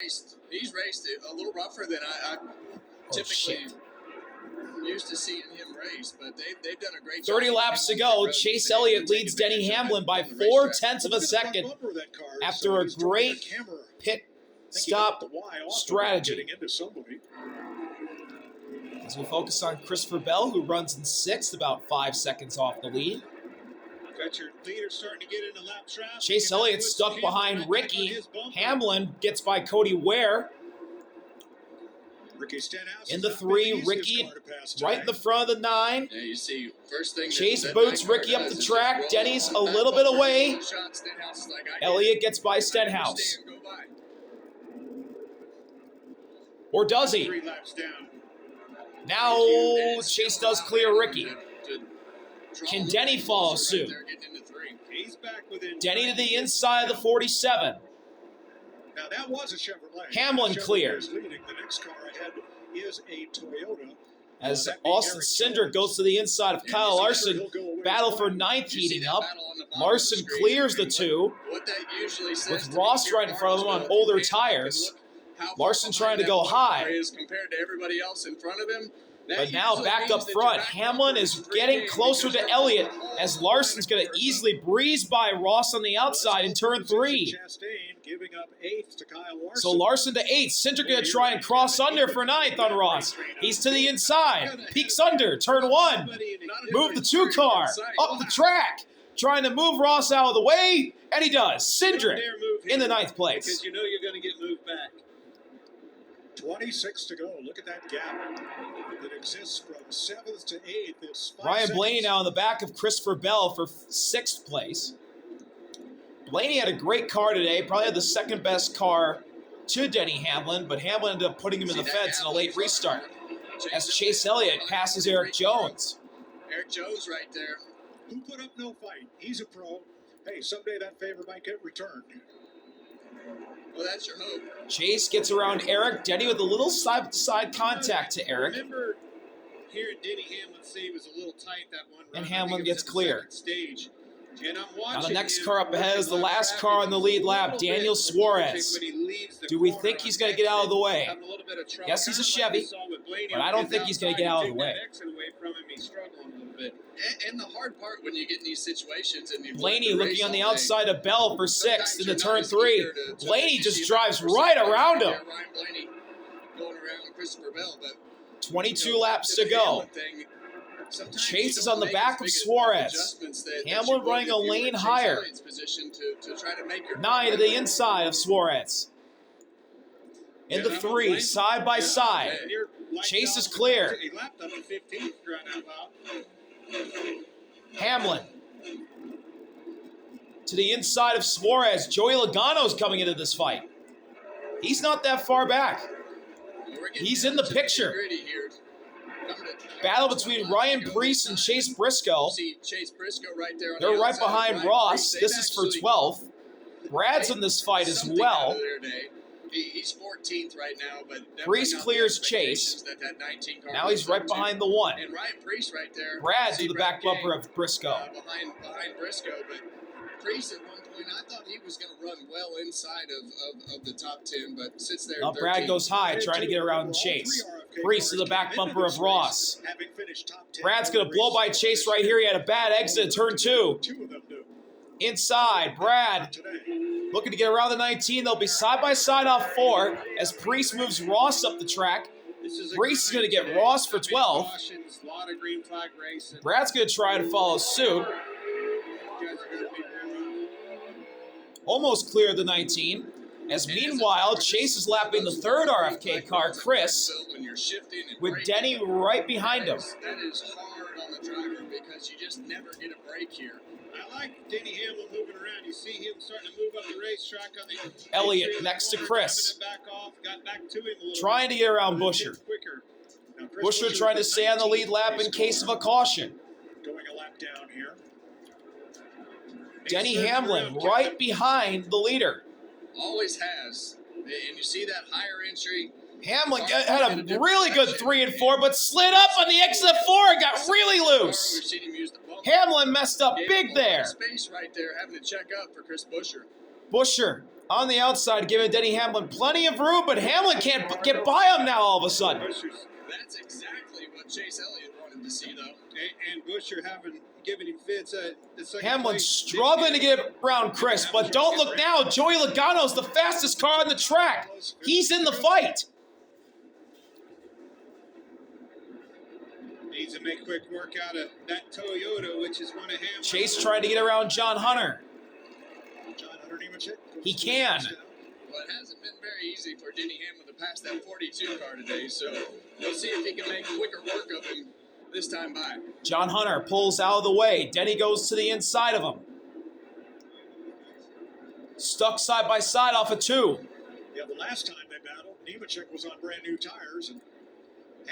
He's raced a little rougher than I typically used to seeing him race, but they've done a great job. 30 laps to go. Chase Elliott leads Denny Hamlin by 0.4 of a second after a great pit stop strategy. As we focus on Christopher Bell, who runs in 6th, about 5 seconds off the lead. Got your leader starting to get into lap traffic. Chase Elliott stuck behind Ricky. Hamlin gets by Cody Ware. In the 3, Ricky right in the front of the 9. Yeah, you see, first thing Chase boots Ricky up the track. Denny's a little bit away. Elliott gets by Stenhouse. Or does he? 3 laps down. Now Chase does clear Ricky. Can Denny follow suit? Denny to the inside of the 47. Now that was a Chevrolet. Hamlin cleared. The next car ahead is a Toyota. As Austin Cindric goes to the inside of Kyle Larson. Battle for 9th heating up. Larson clears the 2. With Ross right in front of him on older tires. Larson trying to go high. Compared to everybody else in front of him. But now back up front, Hamlin is getting closer to Elliott as Larson's going to easily breeze by Ross on the outside in turn 3. So Larson to 8th. Cindric going to try and cross under for 9th on Ross. He's to the inside. Peeks under. Turn 1. Move the 2 car up the track. Trying to move Ross out of the way. And he does. Cindric in the 9th place. Because you know you're going to get moved back. 26 to go. Look at that gap that exists from 7th to 8th. Ryan Blaney now in the back of Christopher Bell for 6th place. Blaney had a great car today, probably had the 2nd best car to Denny Hamlin, but Hamlin ended up putting him in the fence in a late restart as Chase Elliott passes Eric Jones. Eric Jones right there. Who put up no fight? He's a pro. Hey, someday that favor might get returned. Well, that's your hope. Chase gets around Eric. Denny with a little side-to-side contact to Eric. Remember hearing Denny Hamlin say he was a little tight that one run. And Hamlin gets clear. Stage. And I'm now the next car up ahead is the last car on the lead lap, Daniel Suarez. Do we think he's going to get out of the way? Yes, he's a Chevy, but I don't think he's going to get out of the way. And the hard part when you get in these situations, and Blaney looking on the outside of Bell for 6th into turn 3. Blaney just drives right around him. 22 laps to go. Chase is on the back of Suarez. Hamlin running a lane higher. 9 to the inside of Suarez. In the 3, side by side. Chase is clear. Hamlin to the inside of Suarez. Joey Logano's coming into this fight. He's not that far back. He's in the picture. Battle between Ryan Preece and Chase Briscoe. They're right behind Ross. This is for 12th. Brad's in this fight as well. He's 14th right now, but Preece clears Chase. Now he's right behind the 1. And Ryan Preece right there. Brad to the back bumper of Briscoe. Behind Briscoe, but Preece at one point, I thought he was going to run well inside of the top 10, but sits there. Now Brad goes high, trying to get around Chase. Preece to the back bumper of Ross. Brad's going to blow by Chase right here. He had a bad exit at turn 2. Inside, Brad looking to get around the 19. They'll be side by side off 4 as Preece moves Ross up the track. Preece is going to get Ross for 12. Brad's going to try to follow suit. Almost cleared the 19. As meanwhile, Chase is lapping the 3rd RFK car, Chris, with Denny right behind him. That is hard on the driver because you just never get a break here. I like Denny Hamlin moving around. You see him starting to move up the racetrack on the Elliott next to Chris. Trying to get around Busher. Busher trying to stay on the lead lap in case of a caution. Going a lap down here. Denny Hamlin right behind the leader. Always has. And you see that higher entry. Hamlin had a really good 3 and 4, but slid up on the exit of 4 and got really loose. Hamlin messed up big there. Space right there, having to check up for Chris Busher. Busher On the outside, giving Denny Hamlin plenty of room, but Hamlin can't get by him now all of a sudden. That's exactly what Chase Elliott wanted to see, though. And Busher giving him fits. Hamlin struggling to get around Chris, but don't look now. Joey Logano's the fastest car on the track. He's in the fight. Needs to make quick work out of that Toyota, which is one of Hamlin's. Chase trying to get around John Hunter. He can. Well, it hasn't been very easy for Denny Hamlin to pass that 42 car today, so we'll see if he can make quicker work of him this time by. John Hunter pulls out of the way. Denny goes to the inside of him. Stuck side by side off of 2. Yeah, the last time they battled, Nemechek was on brand new tires. And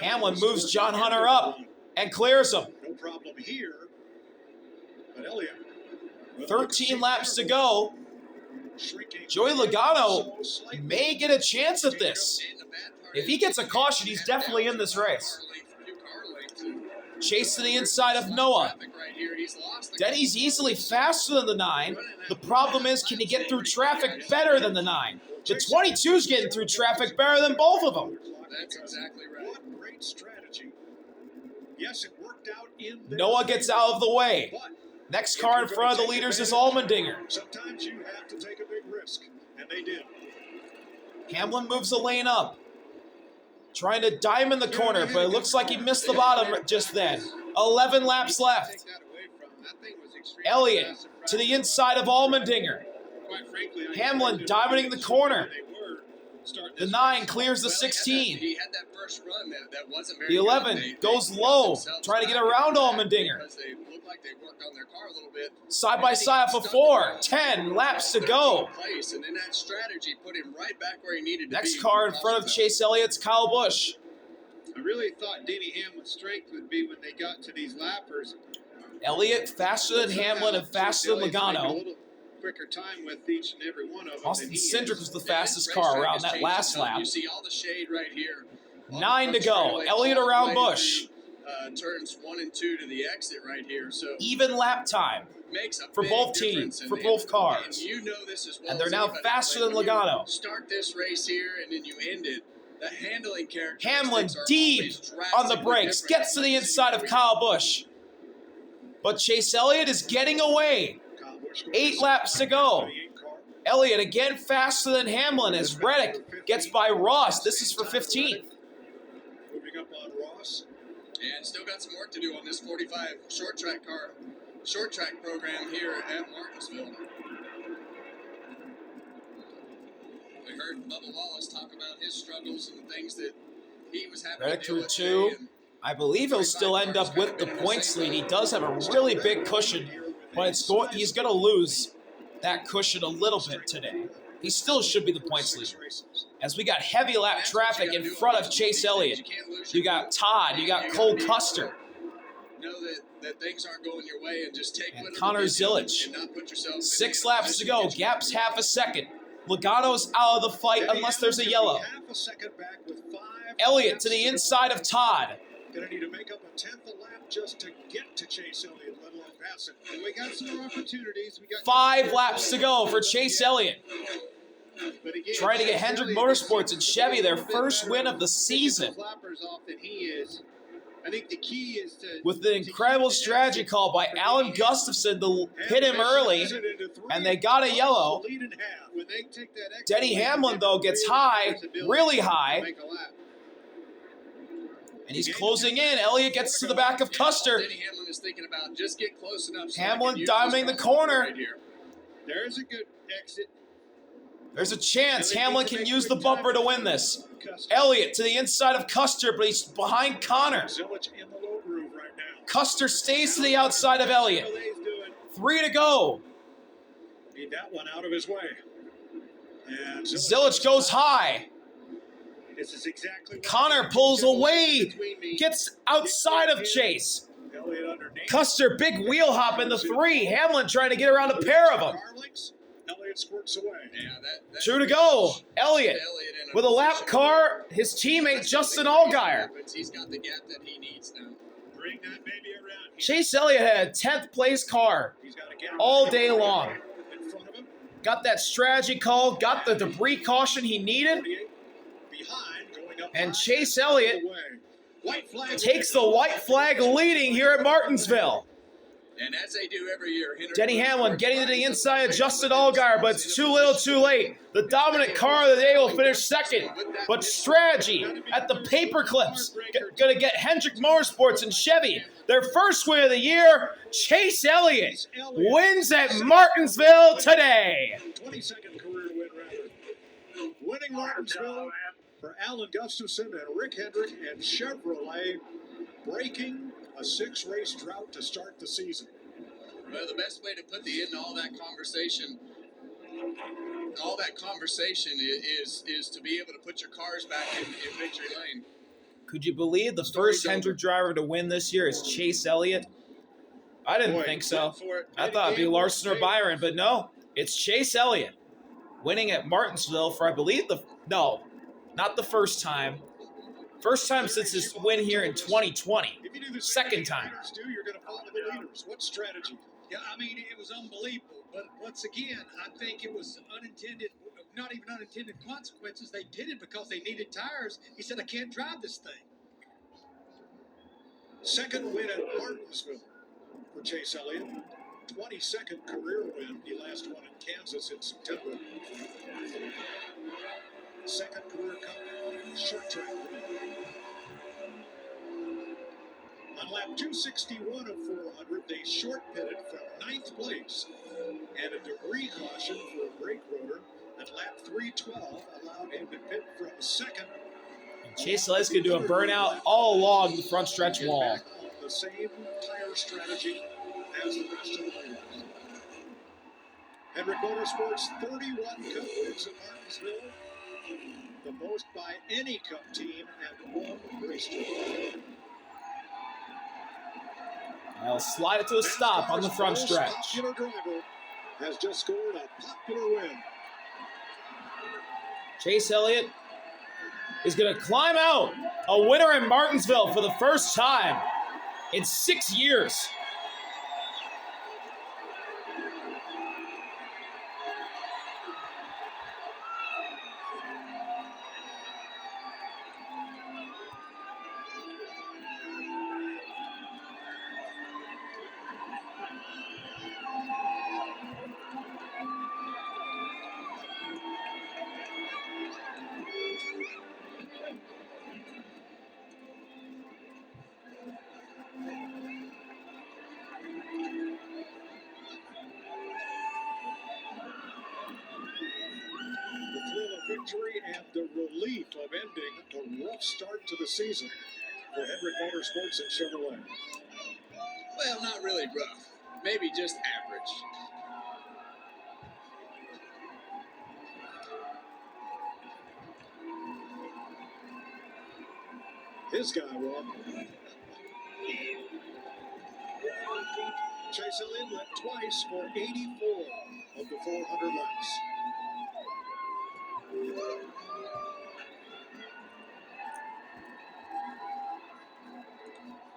Hamlin moves John Hunter up and clears him. No problem here. But Elliott. 13 laps to go. Joey Logano may get a chance at this. If he gets a caution, he's definitely in this race. Chase to the inside of Noah. Denny's easily faster than the 9. The problem is, can he get through traffic better than the 9? The 22's getting through traffic better than both of them. That's exactly right. What great strategy. Yes, it worked out in there. Noah gets out of the way. Next car in front of the leaders is Allmendinger. Sometimes you have to take a big risk, and they did. Hamlin moves a lane up. Trying to diamond the corner, but it looks like he missed the bottom just then. 11 laps left. Elliott to the inside of Allmendinger. Hamlin diamonding the corner. The 9 clears the 16. He had that first run that wasn't very The 11 good. goes low, trying to get around Allmendinger. Because they looked like they worked on their car a little bit. Side by side off of 4. 10 laps to go. And then that strategy put him right back where he needed to be. Next car in front of Chase Elliott's Kyle Busch. I really thought Denny Hamlin's strength would be when they got to these lappers. Elliott faster than Hamlin and faster than Logano. Quicker time with each and every one of them. Austin Cindric was the fastest car around that last lap. You see all the shade right here. 9 to go. Elliott around Busch. Turns 1 and 2 to the exit right here. So Even lap time makes a for big both difference. teams, for both cars. And you know this as well. And they're as now anybody. faster than When you Logano. Start this race here and then you end it. The handling characteristics Hamlin are deep always on the drastically brakes. different. Gets to the inside of Kyle Busch. But Chase Elliott is getting away. 8 laps to go. Elliott again faster than Hamlin as Reddick gets by Ross. This is for 15th. Moving up on Ross. And still got some work to do on this 45 short track program here at Martinsville. We heard Bubba Wallace talk about his struggles and the things that he was having Reddick to deal through with 2. today. I believe he'll still end up with the points lead. He does have a really big cushion, but he's going to lose that cushion a little bit today. He still should be the points leader. As we got heavy lap traffic in front of Chase Elliott. You got Todd, you got Cole Custer. Know that things aren't going your way and just take And Connor Zilic. and not put yourself in 6 a laps to go. position Gap's half a second. Logano's out of the fight unless there's a yellow. Half a second back with 5 Elliott to the inside of Todd. Gonna need to make up a 10th a lap just to get to Chase Elliott, let alone pass it. And we got some more opportunities. We got 5 laps to go for Chase Elliott. But again, Trying to get Chase Hendrick Elliott Motorsports and Chevy their first win of the season. Flappers off than he is. I think the key is to With an incredible strategy call by Alan Gustafson to hit him early, and they got a yellow. Denny Hamlin, though, gets high, really high, and he's closing in. Elliott gets to the back of Custer. Denny Hamlin is thinking about just get close enough. So Hamlin I can use diamonding this the corner. right here. There's a good exit. There's a chance Hamlin can use the bumper to win this. Elliott to the inside of Custer, but he's behind Connor. Zilic in the low groove right now. Custer stays to the outside of Elliott. 3 to go. Need that one out of his way. And Zilic goes high. This is exactly what Connor pulls away, gets outside of Chase. Elliott underneath. Custer, big wheel hop in the 3. Hamlin trying to get around a pair of them. Garlinks. Elliott squirts away. Yeah, that 2 to go. Elliott in a with a lap position car, his teammate Justin Allgaier. He's got the gap that he needs now. Bring that baby around. Chase Elliott had a 10th place car He's got a gap all day long. in front of him. got that strategy call, got the debris caution he needed, and Chase Elliott takes the white flag leading here at Martinsville. And as they do every year, Denny Hamlin getting to the inside of Justin Allgaier, but it's too little too late. The dominant car of the day will finish second, but strategy at the paper clips going to get Hendrick Motorsports and Chevy their first win of the year. Chase Elliott wins at Martinsville today. 22nd career win, rather. Winning Martinsville for Alan Gustafson and Rick Hendrick and Chevrolet, breaking a 6-race drought to start the season. Well, the best way to put the end to all that conversation is to be able to put your cars back in victory lane. Could you believe the first Hendrick driver to win this year is Chase Elliott? I didn't think so. I thought it'd be Larson or Byron, but no, it's Chase Elliott winning at Martinsville for, I believe, not the first time. First time since his win here in 2020. Second time. You're going to follow the leaders. What strategy? Yeah, I mean, it was unbelievable. But once again, I think it was not even unintended consequences. They did it because they needed tires. He said, I can't drive this thing. Second win at Martinsville for Chase Elliott. 22nd career win. He last won in Kansas in September. Second career cup short track win. On lap 261 of 400, they short pitted from 9th place, and a debris caution for a brake rotor at lap 312 allowed him to pit from second. Chase Elliott's going to do a burnout all along the front stretch wall. On the same tire strategy as the rest of the leaders. Hendrick Motorsports 31 Cup wins at Martinsville, the most by any Cup team at one racetrack. I'll slide it to a stop on the front stretch. Popular driver has just scored a popular win. Chase Elliott is going to climb out a winner in Martinsville for the first time in 6 years. Victory and the relief of ending a rough start to the season for Hendrick Motorsports and Chevrolet. Well, not really rough. Maybe just average. His guy won. Chase Elliott led twice for 84 of the 400 laps.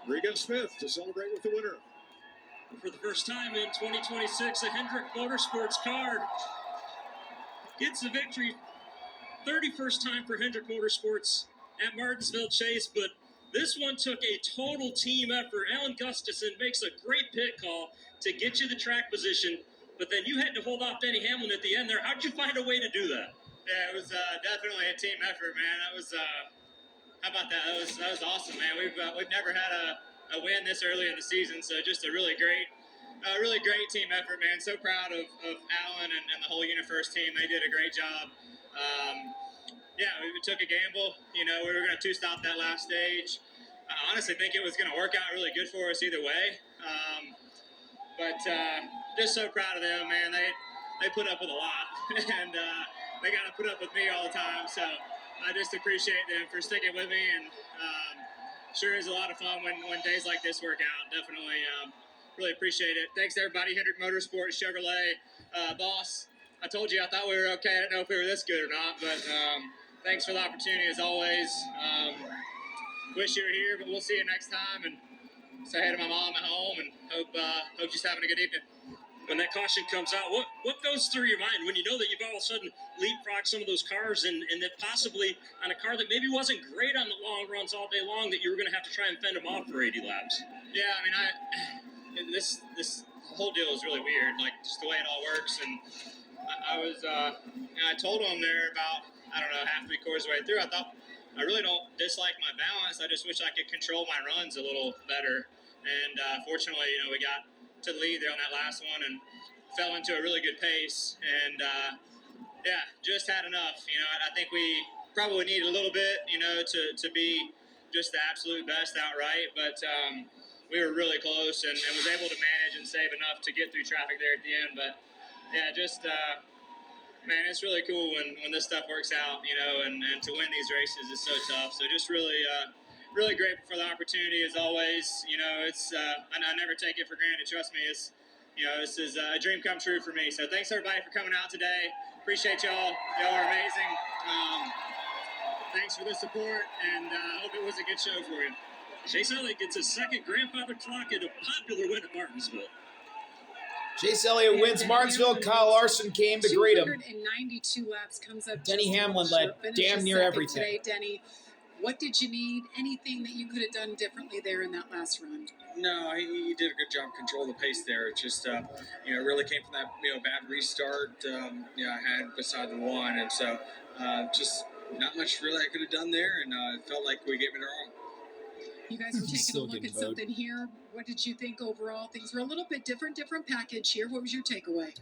Regan Smith to celebrate with the winner. For the first time in 2026, a Hendrick Motorsports car gets the victory. 31st time for Hendrick Motorsports at Martinsville Chase, but this one took a total team effort. Alan Gustafson makes a great pit call to get you the track position, but then you had to hold off Denny Hamlin at the end there. How'd you find a way to do that? Yeah, it was definitely a team effort, man. That was how about that? That was awesome, man. We've never had a win this early in the season, so just a really great team effort, man. So proud of Alan and the whole UniFirst team. They did a great job. Yeah, we took a gamble. You know, we were going to two-stop that last stage. I honestly think it was going to work out really good for us either way. But just so proud of them, man. They put up with a lot, and they got to put up with me all the time. So I just appreciate them for sticking with me, and sure is a lot of fun when days like this work out. Definitely really appreciate it. Thanks to everybody, Hendrick Motorsports, Chevrolet, boss. I told you I thought we were okay. I didn't know if we were this good or not, but thanks for the opportunity as always. Wish you were here, but we'll see you next time. And say hey to my mom at home, and hope she's having a good evening. when that caution comes out, what goes through your mind when you know that you've all of a sudden leapfrogged some of those cars and that possibly on a car that maybe wasn't great on the long runs all day long, that you were going to have to try and fend them off for 80 laps? Yeah, I mean, this whole deal is really weird, like just the way it all works. And I told him there about, I don't know, half 3/4 way through. I thought, I really don't dislike my balance. I just wish I could control my runs a little better. And fortunately, we got to the lead there on that last one and fell into a really good pace. And yeah, just had enough. I think we probably need a little bit, to be just the absolute best outright. But we were really close and was able to manage and save enough to get through traffic there at the end. But yeah, just man, it's really cool when this stuff works out, and to win these races is so tough. So just really grateful for the opportunity as always. It's I never take it for granted. Trust me, this is a dream come true for me. So thanks everybody for coming out today. Appreciate y'all. Y'all are amazing. Thanks for the support, and I hope it was a good show for you. Chase Elliott gets his second grandfather clock and a popular win at Martinsville. Chase Elliott wins Martinsville. Kyle Larson came to greet him. 292 laps comes up. Denny Hamlin led damn near everything. Today, Denny, what did you need? Anything that you could have done differently there in that last run? No, he did a good job controlling the pace there. It just, it really came from that, bad restart, I had beside the one. And so just not much really I could have done there. And it felt like we gave it our all. You guys were taking a look at something here. What did you think overall? Things were a little bit different package here. What was your takeaway?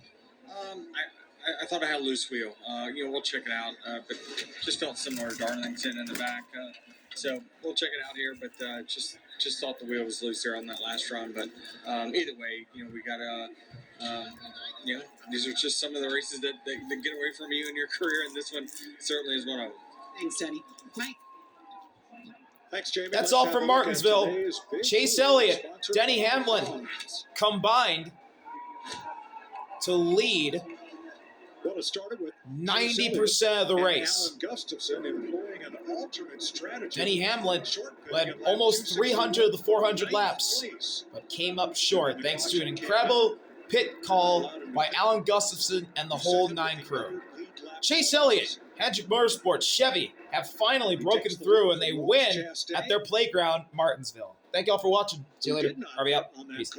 I thought I had a loose wheel. We'll check it out. But just felt similar to Darlington in the back. So we'll check it out here. But just thought the wheel was loose there on that last run. But either way, we got these are just some of the races that get away from you in your career, and this one certainly is one of them. Thanks, Denny. Mike. Thanks, Jamie. That's all from Martinsville. Chase Elliott, Denny Hamlin combined to lead 90% of the race. Denny Hamlin led almost 300 of the 400 laps, but came up short thanks to an incredible pit call by Alan Gustafson and the whole 9 crew. Chase Elliott, Hendrick Motorsports, Chevy have finally broken through, and they win at their playground, Martinsville. Thank y'all for watching. See you later. RV out. Peace.